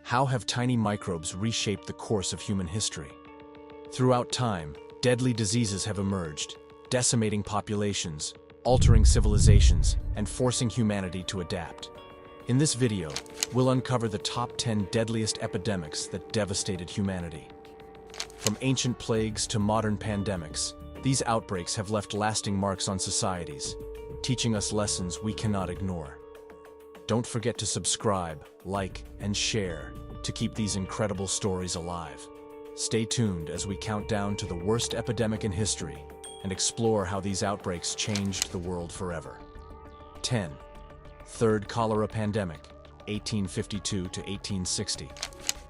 How have tiny microbes reshaped the course of human history? Throughout time, deadly diseases have emerged, decimating populations, altering civilizations, and forcing humanity to adapt. In this video, we'll uncover the top 10 deadliest epidemics that devastated humanity. From ancient plagues to modern pandemics, these outbreaks have left lasting marks on societies, teaching us lessons we cannot ignore. Don't forget to subscribe, like, and share to keep these incredible stories alive. Stay tuned as we count down to the worst epidemic in history and explore how these outbreaks changed the world forever. 10. Third Cholera Pandemic, 1852 to 1860.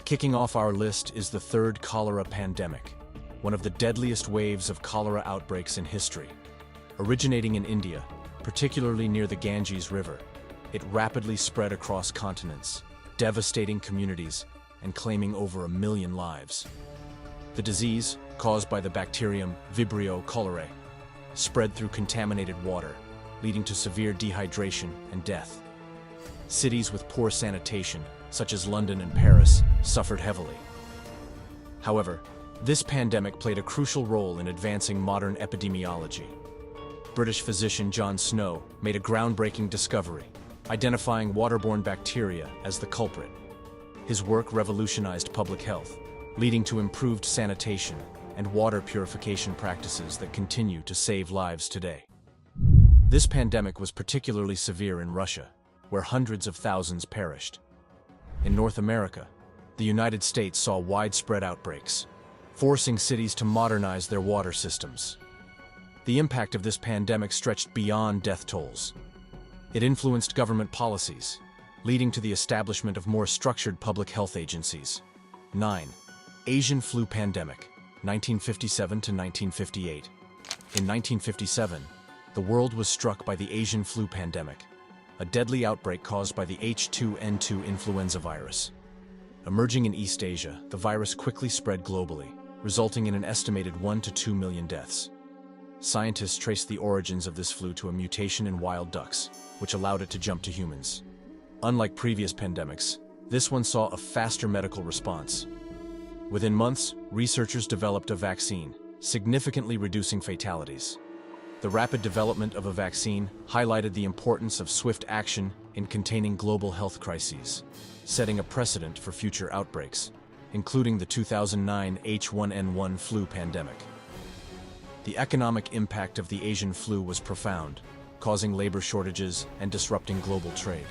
Kicking off our list is the Third Cholera Pandemic, one of the deadliest waves of cholera outbreaks in history. Originating in India, particularly near the Ganges River, it rapidly spread across continents, devastating communities and claiming over 1 million lives. The disease, caused by the bacterium Vibrio cholerae, spread through contaminated water, leading to severe dehydration and death. Cities with poor sanitation, such as London and Paris, suffered heavily. However, this pandemic played a crucial role in advancing modern epidemiology. British physician John Snow made a groundbreaking discovery, identifying waterborne bacteria as the culprit. His work revolutionized public health, leading to improved sanitation and water purification practices that continue to save lives today. This pandemic was particularly severe in Russia, where hundreds of thousands perished. In North America, the United States saw widespread outbreaks, forcing cities to modernize their water systems. The impact of this pandemic stretched beyond death tolls. It influenced government policies, leading to the establishment of more structured public health agencies. 9. Asian Flu Pandemic, 1957 to 1958. In 1957, the world was struck by the Asian flu pandemic, a deadly outbreak caused by the H2N2 influenza virus. Emerging in East Asia, the virus quickly spread globally, resulting in an estimated 1 to 2 million deaths. Scientists traced the origins of this flu to a mutation in wild ducks, which allowed it to jump to humans. Unlike previous pandemics, this one saw a faster medical response. Within months, researchers developed a vaccine, significantly reducing fatalities. The rapid development of a vaccine highlighted the importance of swift action in containing global health crises, setting a precedent for future outbreaks, including the 2009 H1N1 flu pandemic. The economic impact of the Asian flu was profound, causing labor shortages and disrupting global trade.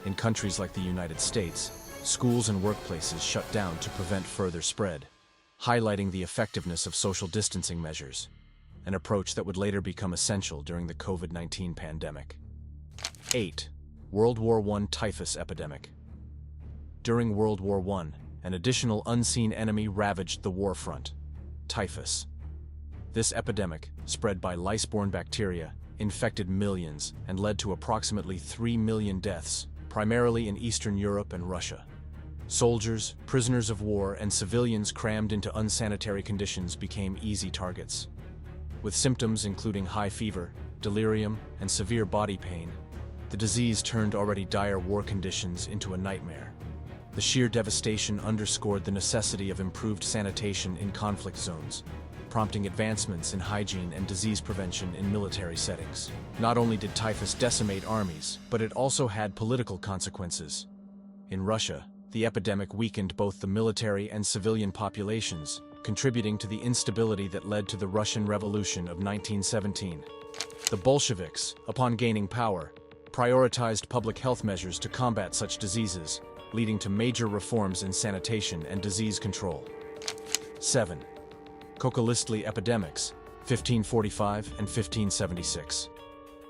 In countries like the United States, schools and workplaces shut down to prevent further spread, highlighting the effectiveness of social distancing measures, an approach that would later become essential during the COVID-19 pandemic. 8. World War I Typhus Epidemic. During World War I, an additional unseen enemy ravaged the war front: typhus. This epidemic, spread by lice-borne bacteria, infected millions and led to approximately 3 million deaths, primarily in Eastern Europe and Russia. Soldiers, prisoners of war, and civilians crammed into unsanitary conditions became easy targets. With symptoms including high fever, delirium, and severe body pain, the disease turned already dire war conditions into a nightmare. The sheer devastation underscored the necessity of improved sanitation in conflict zones, prompting advancements in hygiene and disease prevention in military settings. Not only did typhus decimate armies, but it also had political consequences. In Russia, the epidemic weakened both the military and civilian populations, contributing to the instability that led to the Russian Revolution of 1917. The Bolsheviks, upon gaining power, prioritized public health measures to combat such diseases, leading to major reforms in sanitation and disease control. 7. Cocoliztli Epidemics, 1545 and 1576.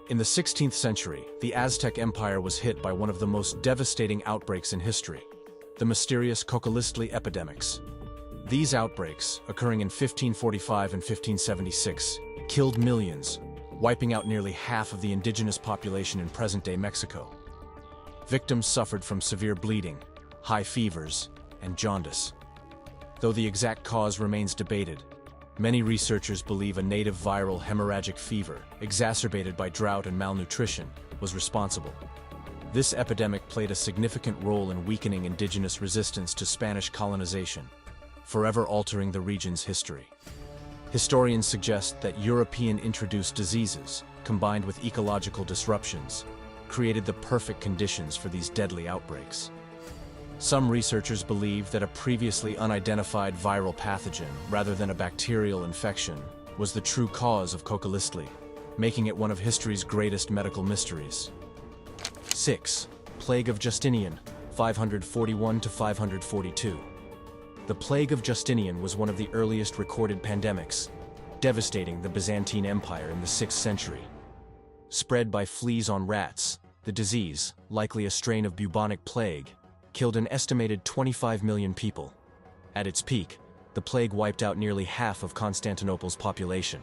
In the 16th century, the Aztec Empire was hit by one of the most devastating outbreaks in history, the mysterious Cocoliztli Epidemics. These outbreaks, occurring in 1545 and 1576, killed millions, wiping out nearly half of the indigenous population in present-day Mexico. Victims suffered from severe bleeding, high fevers, and jaundice. Though the exact cause remains debated, many researchers believe a native viral hemorrhagic fever, exacerbated by drought and malnutrition, was responsible. This epidemic played a significant role in weakening indigenous resistance to Spanish colonization, forever altering the region's history. Historians suggest that European-introduced diseases, combined with ecological disruptions, created the perfect conditions for these deadly outbreaks. Some researchers believe that a previously unidentified viral pathogen, rather than a bacterial infection, was the true cause of Cocoliztli, making it one of history's greatest medical mysteries. 6. Plague of Justinian, 541 to 542. The Plague of Justinian was one of the earliest recorded pandemics, devastating the Byzantine Empire in the 6th century. Spread by fleas on rats, the disease, likely a strain of bubonic plague, killed an estimated 25 million people. At its peak, the plague wiped out nearly half of Constantinople's population.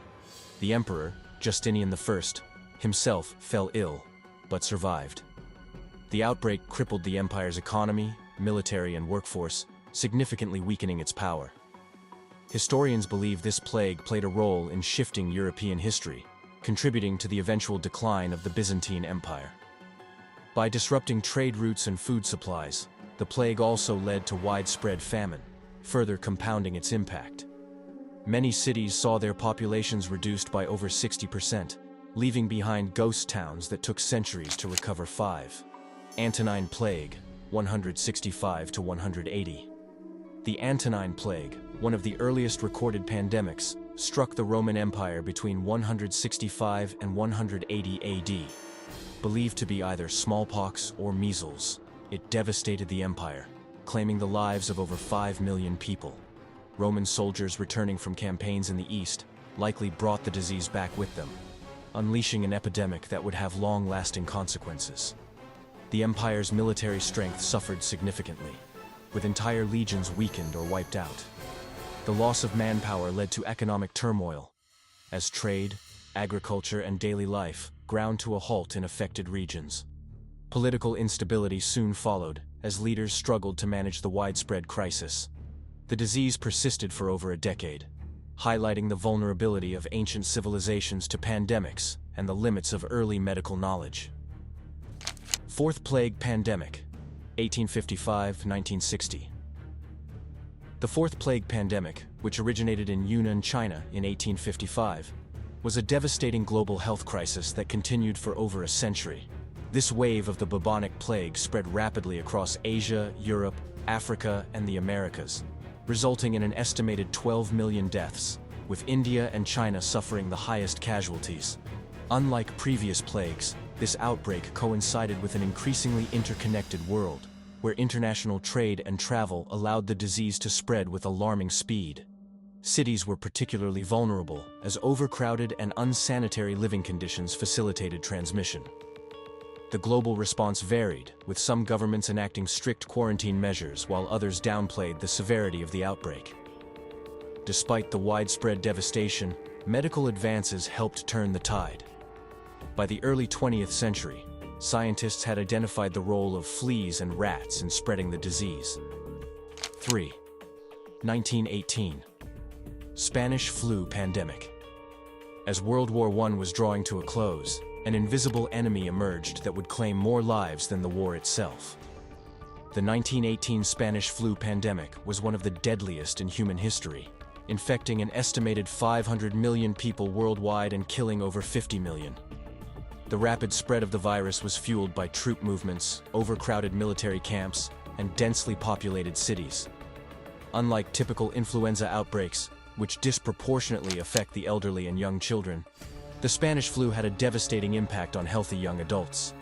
The emperor, Justinian I, himself fell ill, but survived. The outbreak crippled the empire's economy, military, and workforce, significantly weakening its power. Historians believe this plague played a role in shifting European history, contributing to the eventual decline of the Byzantine Empire. By disrupting trade routes and food supplies, the plague also led to widespread famine, further compounding its impact. Many cities saw their populations reduced by over 60%, leaving behind ghost towns that took centuries to recover. 5. Antonine Plague, 165 to 180. The Antonine Plague, one of the earliest recorded pandemics, struck the Roman Empire between 165 and 180 AD. Believed to be either smallpox or measles, it devastated the empire, claiming the lives of over 5 million people. Roman soldiers returning from campaigns in the east likely brought the disease back with them, unleashing an epidemic that would have long-lasting consequences. The empire's military strength suffered significantly, with entire legions weakened or wiped out. The loss of manpower led to economic turmoil, as trade, agriculture, and daily life ground to a halt in affected regions. Political instability soon followed, as leaders struggled to manage the widespread crisis. The disease persisted for over a decade, highlighting the vulnerability of ancient civilizations to pandemics and the limits of early medical knowledge. 4th Plague Pandemic, 1855–1960. The 4th Plague Pandemic, which originated in Yunnan, China in 1855, was a devastating global health crisis that continued for over a century. This wave of the bubonic plague spread rapidly across Asia, Europe, Africa, and the Americas, resulting in an estimated 12 million deaths, with India and China suffering the highest casualties. Unlike previous plagues, this outbreak coincided with an increasingly interconnected world, where international trade and travel allowed the disease to spread with alarming speed. Cities were particularly vulnerable, as overcrowded and unsanitary living conditions facilitated transmission. The global response varied, with some governments enacting strict quarantine measures while others downplayed the severity of the outbreak. Despite the widespread devastation, medical advances helped turn the tide. By the early 20th century, scientists had identified the role of fleas and rats in spreading the disease. 3. 1918. Spanish Flu Pandemic. As World War I was drawing to a close, an invisible enemy emerged that would claim more lives than the war itself. The 1918 Spanish flu pandemic was one of the deadliest in human history, infecting an estimated 500 million people worldwide and killing over 50 million. The rapid spread of the virus was fueled by troop movements, overcrowded military camps, and densely populated cities. Unlike typical influenza outbreaks, which disproportionately affect the elderly and young children, the Spanish flu had a devastating impact on healthy young adults.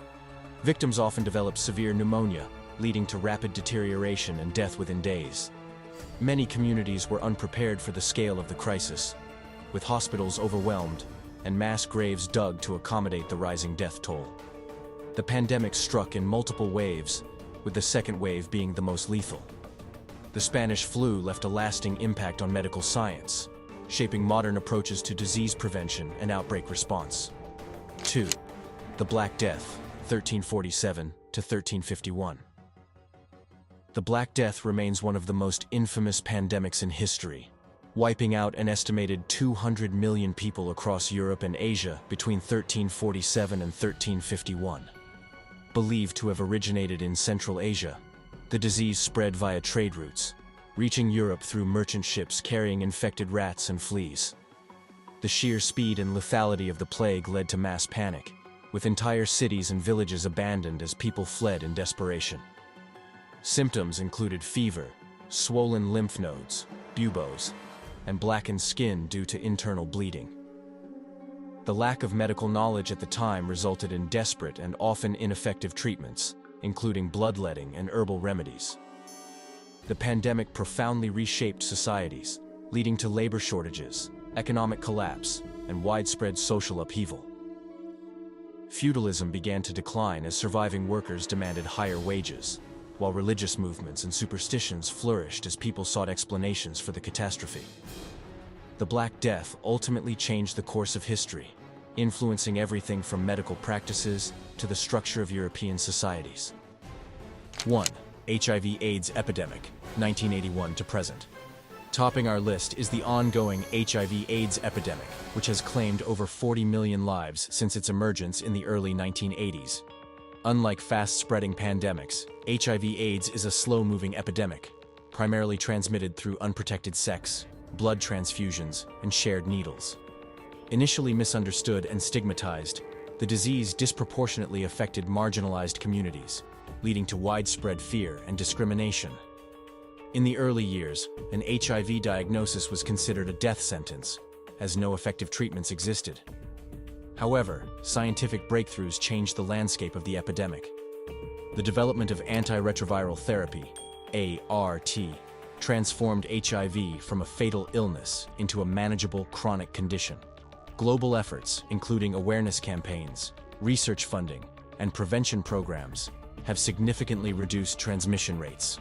Victims often developed severe pneumonia, leading to rapid deterioration and death within days. Many communities were unprepared for the scale of the crisis, with hospitals overwhelmed and mass graves dug to accommodate the rising death toll. The pandemic struck in multiple waves, with the second wave being the most lethal. The Spanish flu left a lasting impact on medical science, shaping modern approaches to disease prevention and outbreak response. 2. The Black Death, 1347 to 1351. The Black Death remains one of the most infamous pandemics in history, wiping out an estimated 200 million people across Europe and Asia between 1347 and 1351. Believed to have originated in Central Asia, the disease spread via trade routes, reaching Europe through merchant ships carrying infected rats and fleas. The sheer speed and lethality of the plague led to mass panic, with entire cities and villages abandoned as people fled in desperation. Symptoms included fever, swollen lymph nodes, buboes, and blackened skin due to internal bleeding. The lack of medical knowledge at the time resulted in desperate and often ineffective treatments, including bloodletting and herbal remedies. The pandemic profoundly reshaped societies, leading to labor shortages, economic collapse, and widespread social upheaval. Feudalism began to decline as surviving workers demanded higher wages, while religious movements and superstitions flourished as people sought explanations for the catastrophe. The Black Death ultimately changed the course of history, influencing everything from medical practices to the structure of European societies. 1. HIV/AIDS epidemic, 1981 to present. Topping our list is the ongoing HIV/AIDS epidemic, which has claimed over 40 million lives since its emergence in the early 1980s. Unlike fast-spreading pandemics, HIV/AIDS is a slow-moving epidemic, primarily transmitted through unprotected sex, blood transfusions, and shared needles. Initially misunderstood and stigmatized, the disease disproportionately affected marginalized communities, leading to widespread fear and discrimination. In the early years, an HIV diagnosis was considered a death sentence, as no effective treatments existed. However, scientific breakthroughs changed the landscape of the epidemic. The development of antiretroviral therapy, ART, transformed HIV from a fatal illness into a manageable chronic condition. Global efforts, including awareness campaigns, research funding, and prevention programs, have significantly reduced transmission rates.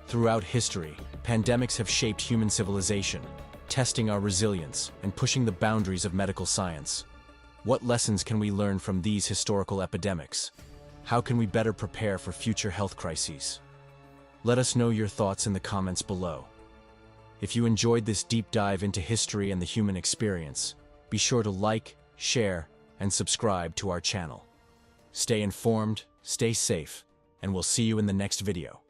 Throughout history, pandemics have shaped human civilization, testing our resilience and pushing the boundaries of medical science. What lessons can we learn from these historical epidemics? How can we better prepare for future health crises? Let us know your thoughts in the comments below. If you enjoyed this deep dive into history and the human experience, be sure to like, share, and subscribe to our channel. Stay informed, stay safe, and we'll see you in the next video.